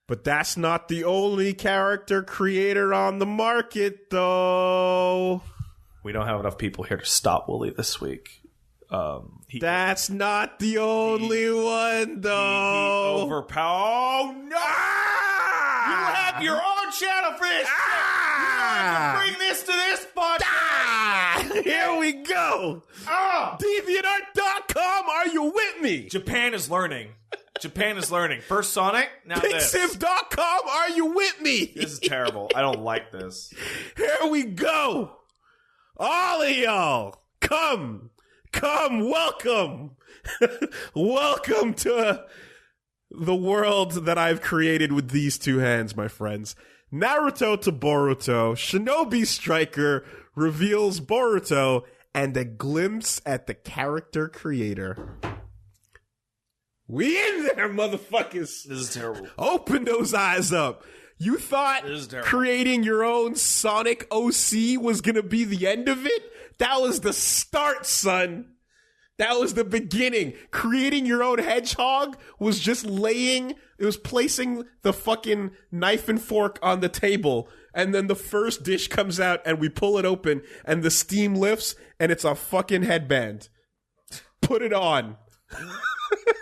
But that's not the only character creator on the market, though. We don't have enough people here to stop Wooly this week. That's not the only one, though. He overpowered. Oh, no! You have your own channel for this. You have to bring this to this podcast. Here we go. DeviantArt.com, are you with me? Japan is learning. First Sonic, now this. Pixiv.com, are you with me? This is terrible. I don't like this. Here we go. All of y'all, come, welcome. Welcome to the world that I've created with these two hands, my friends. Naruto to Boruto, Shinobi Striker reveals Boruto, and a glimpse at the character creator. We in there, motherfuckers. This is terrible. Open those eyes up. You thought creating your own Sonic OC was going to be the end of it? That was the start, son. That was the beginning. Creating your own hedgehog was just placing the fucking knife and fork on the table. And then the first dish comes out and we pull it open and the steam lifts and it's a fucking headband. Put it on.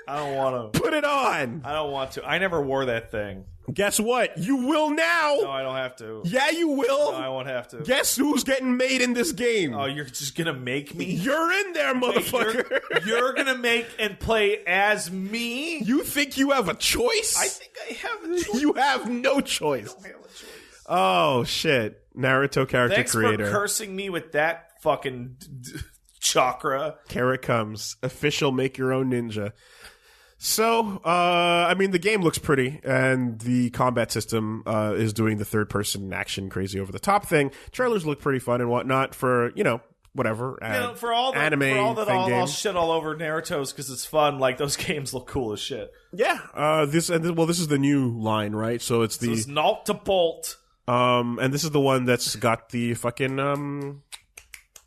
I don't want to. Put it on. I don't want to. I never wore that thing. Guess what? You will now. No, I don't have to. Yeah, you will. No, I won't have to. Guess who's getting made in this game? Oh, you're just going to make me? You're in there, motherfucker. You're going to make and play as me? You think you have a choice? I think I have a choice. You have no choice. I don't have a choice. Oh, shit. Naruto character creator. Thanks for cursing me with that fucking chakra. Here it comes. Official make your own ninja. So, I mean, the game looks pretty, and the combat system is doing the third-person action crazy over-the-top thing. Trailers look pretty fun and whatnot for, whatever. For all that I'll shit all over Naruto's because it's fun. Like, those games look cool as shit. Yeah. This is the new line, right? So it's it's Nault to Bolt. And this is the one that's got the fucking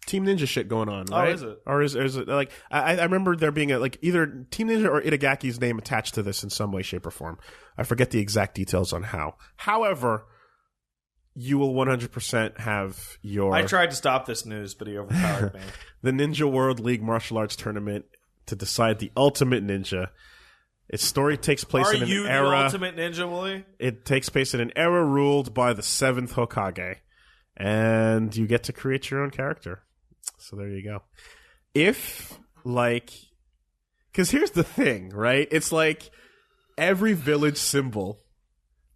Team Ninja shit going on, right? Oh, is it? Or is it like I remember there being either Team Ninja or Itagaki's name attached to this in some way, shape, or form. I forget the exact details on how. However, you will 100% have your. I tried to stop this news, but he overpowered me. The Ninja World League martial arts tournament to decide the ultimate ninja. Its story takes place in an era. Are you the ultimate ninja, Willie? It takes place in an era ruled by the 7th Hokage, and you get to create your own character. So there you go. Because here's the thing, right? It's like every village symbol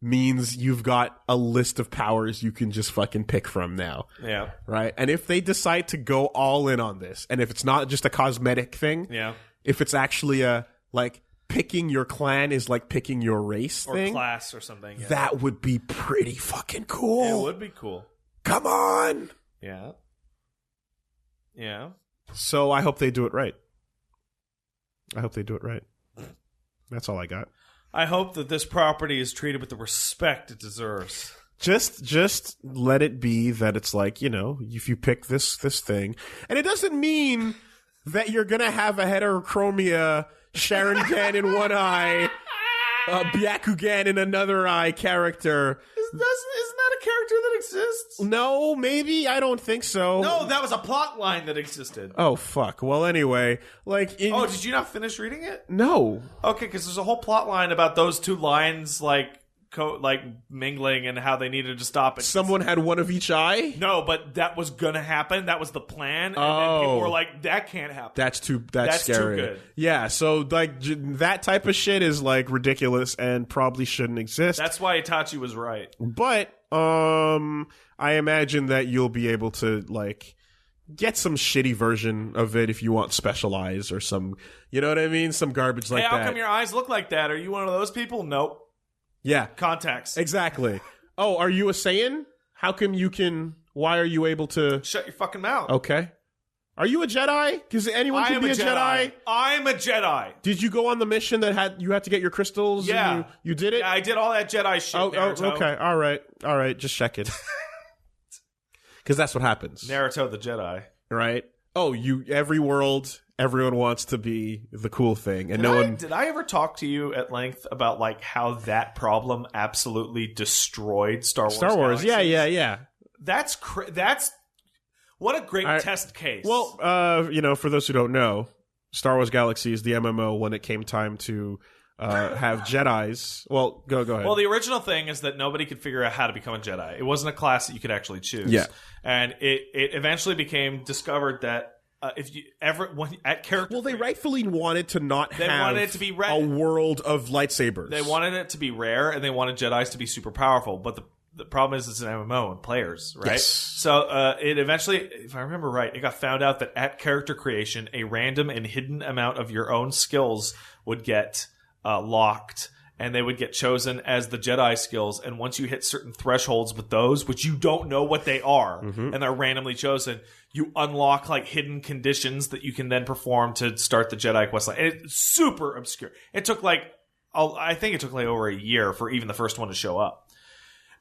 means you've got a list of powers you can just fucking pick from now. Yeah. Right? And if they decide to go all in on this, and if it's not just a cosmetic thing, if it's actually picking your clan is like picking your race or thing. Or class or something. Yeah. That would be pretty fucking cool. It would be cool. Come on! Yeah. Yeah. So I hope they do it right. That's all I got. I hope that this property is treated with the respect it deserves. Just let it be that it's like, if you pick this thing. And it doesn't mean that you're going to have a heterochromia Sharingan in one eye, Byakugan in another eye character. Isn't that a character that exists? No, maybe. I don't think so. No, that was a plot line that existed. Oh, fuck. Well, anyway. Did you not finish reading it? No. Okay, because there's a whole plot line about those two lines, mingling and how they needed to stop it. Someone had one of each eye? No, but that was going to happen. That was the plan. And then people were like, that can't happen. That's scary. Too good. Yeah, so that type of shit is ridiculous and probably shouldn't exist. That's why Itachi was right. But I imagine that you'll be able to get some shitty version of it if you want special eyes or some, you know what I mean? Some garbage like that. Hey, how come your eyes look like that? Are you one of those people? Nope. Yeah. Contacts. Exactly. Oh, are you a Saiyan? How come why are you able to... Shut your fucking mouth. Okay. Are you a Jedi? Because anyone can be a Jedi. I'm a Jedi. Did you go on the mission that you had to get your crystals? Yeah. And you did it? Yeah, I did all that Jedi shit, Naruto. Okay. All right. Just check it. Because that's what happens. Naruto the Jedi. Right? Oh, every world, Everyone wants to be the cool thing, and Did I ever talk to you at length about like how that problem absolutely destroyed Star Wars? Star Wars, Galaxies? yeah. That's what a great test case. Well, for those who don't know, Star Wars Galaxies, the MMO, when it came time to have Jedis. Well, go ahead. Well, the original thing is that nobody could figure out how to become a Jedi. It wasn't a class that you could actually choose. Yeah, and it eventually became discovered that. If you ever at character, well, they rightfully wanted to not they have wanted it to be a world of lightsabers. They wanted it to be rare, and they wanted Jedis to be super powerful. But the problem is, it's an MMO and players, right? Yes. So it eventually, if I remember right, it got found out that at character creation, a random and hidden amount of your own skills would get locked. And they would get chosen as the Jedi skills. And once you hit certain thresholds with those, which you don't know what they are, and they're randomly chosen, you unlock like hidden conditions that you can then perform to start the Jedi quest line. And it's super obscure. It took I think it took like over a year for even the first one to show up.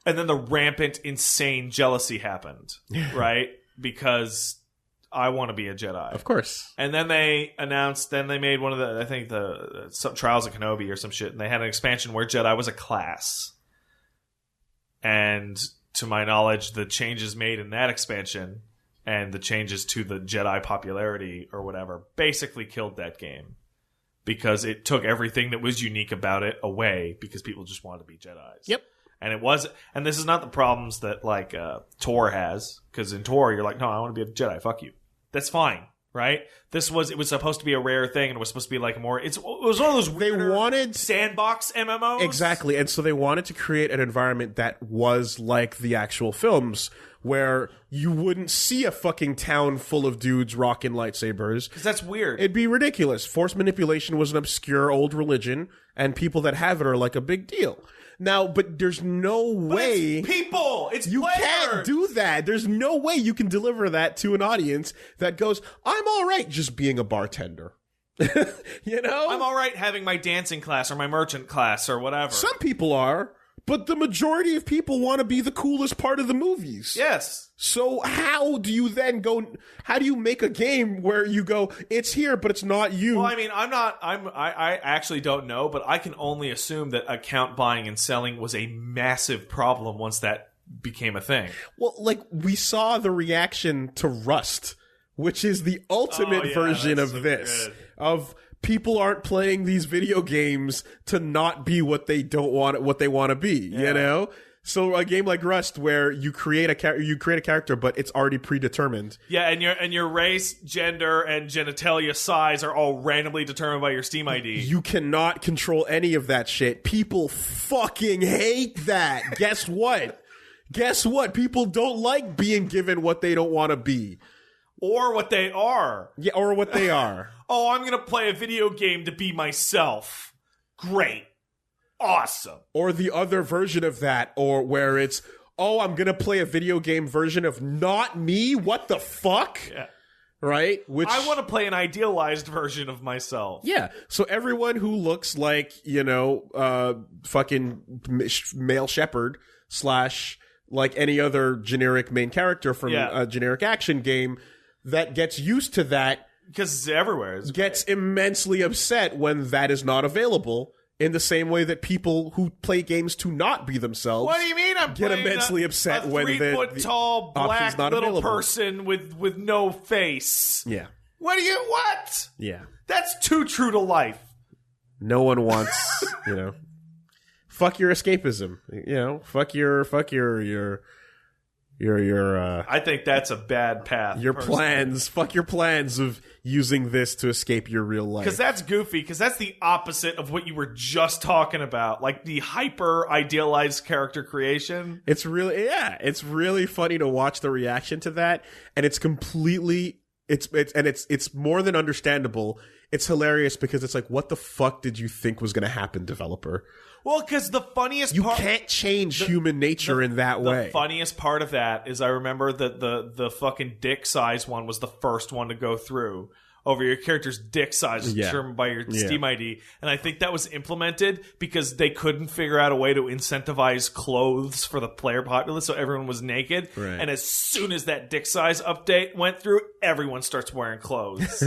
And then the rampant, insane jealousy happened, right? Because I want to be a Jedi. Of course. And then they made one of the, I think some Trials of Kenobi or some shit, and they had an expansion where Jedi was a class. And to my knowledge, the changes made in that expansion and the changes to the Jedi popularity or whatever basically killed that game. Because it took everything that was unique about it away because people just wanted to be Jedis. Yep. And this is not the problems that like Tor has, because in Tor you're like, no, I want to be a Jedi, fuck you. That's fine, right? It was supposed to be a rare thing, and it was supposed to be like more. It was one of those weird sandbox MMOs. Exactly, and so they wanted to create an environment that was like the actual films, where you wouldn't see a fucking town full of dudes rocking lightsabers. Because that's weird. It'd be ridiculous. Force manipulation was an obscure old religion, and people that have it are like a big deal. Now, but there's no way... It's people! It's you players! You can't do that. There's no way you can deliver that to an audience that goes, I'm all right just being a bartender. You know? I'm all right having my dancing class or my merchant class or whatever. Some people are, but the majority of people want to be the coolest part of the movies. Yes. So how do you then go... How do you make a game where you go, it's here, but it's not you? Well, I mean, I actually don't know, but I can only assume that account buying and selling was a massive problem once that became a thing. Well, like, we saw the reaction to Rust, which is the ultimate version of this. Good. Of people aren't playing these video games to not be what they want to be, you know? So a game like Rust, where you create a character, but it's already predetermined. Yeah, and your race, gender, and genitalia size are all randomly determined by your Steam ID. You cannot control any of that shit. People fucking hate that. Guess what? Guess what? People don't like being given what they don't want to be. Or what they are. Yeah, or what they are. Oh, I'm going to play a video game to be myself. Great. Awesome. Or the other version of that, or where it's, oh, I'm going to play a video game version of not me? What the fuck? Yeah. Right? Which I want to play an idealized version of myself. Yeah. So everyone who looks like, fucking male shepherd / like any other generic main character from a generic action game that gets used to that. Because it's everywhere. Gets immensely upset when that is not available. In the same way that people who play games to not be themselves, what do you mean? I'm get immensely upset when the 3-foot-tall black not little available. Person with no face. Yeah. What? Yeah. That's too true to life. No one wants, fuck your escapism. Fuck your I think that's a bad path. Your plans. Fuck your plans of using this to escape your real life. Because that's goofy. Because that's the opposite of what you were just talking about. Like the hyper idealized character creation. It's really funny to watch the reaction to that, and it's completely it's more than understandable. It's hilarious because it's like, what the fuck did you think was going to happen, developer? Well, because the funniest you part... You can't change human nature in that way. The funniest part of that is I remember that the fucking dick size one was the first one to go through, over your character's dick size is determined by your Steam ID. And I think that was implemented because they couldn't figure out a way to incentivize clothes for the player populace, so everyone was naked. Right. And as soon as that dick size update went through, everyone starts wearing clothes.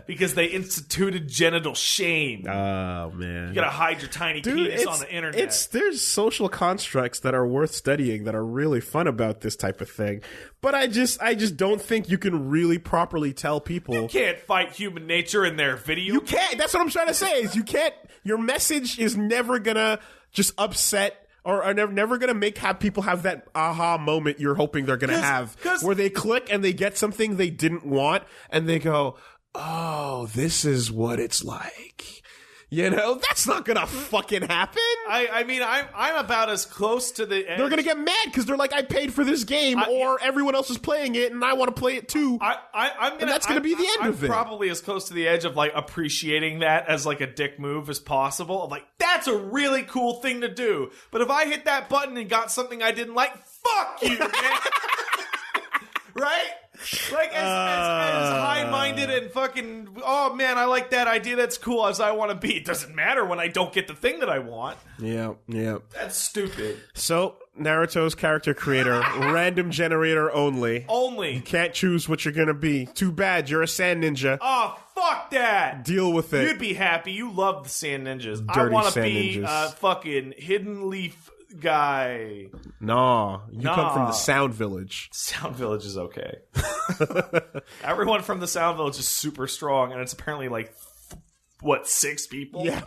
Because they instituted genital shame. Oh, man. You gotta hide your tiny penis on the internet. There's social constructs that are worth studying that are really fun about this type of thing. But I just don't think you can really properly tell people. You can't fight human nature in their video. You can't. That's what I'm trying to say. Is you can't. Your message is never gonna just upset or are never gonna have people have that aha moment you're hoping they're gonna have, where they click and they get something they didn't want and they go, "Oh, this is what it's like." You know, that's not gonna fucking happen. I mean, I'm about as close to the edge. They're gonna get mad because they're like, I paid for this game, or everyone else is playing it, and I want to play it too. And that's gonna be the end of it. I'm probably as close to the edge of like appreciating that as like a dick move as possible. I'm like, that's a really cool thing to do. But if I hit that button and got something I didn't like, fuck you, man. Right? Like, as high-minded and fucking, oh, man, I like that idea, that's cool, as I want to be. It doesn't matter when I don't get the thing that I want. Yeah. That's stupid. So, Naruto's character creator, random generator only. You can't choose what you're going to be. Too bad, you're a sand ninja. Oh, fuck that. Deal with it. You'd be happy. You love the sand ninjas. Dirty I want to sand be ninjas. a fucking hidden leaf guy. Nah, you come from the Sound Village. Sound Village is okay. Everyone from the Sound Village is super strong, and it's apparently like, what, 6 people? Yeah,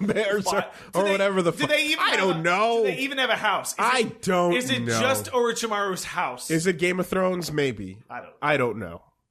or whatever the fuck. I don't know. Do they even have a house? I don't know. Is it just Orochimaru's house? Is it Game of Thrones? Maybe. I don't know. I don't know.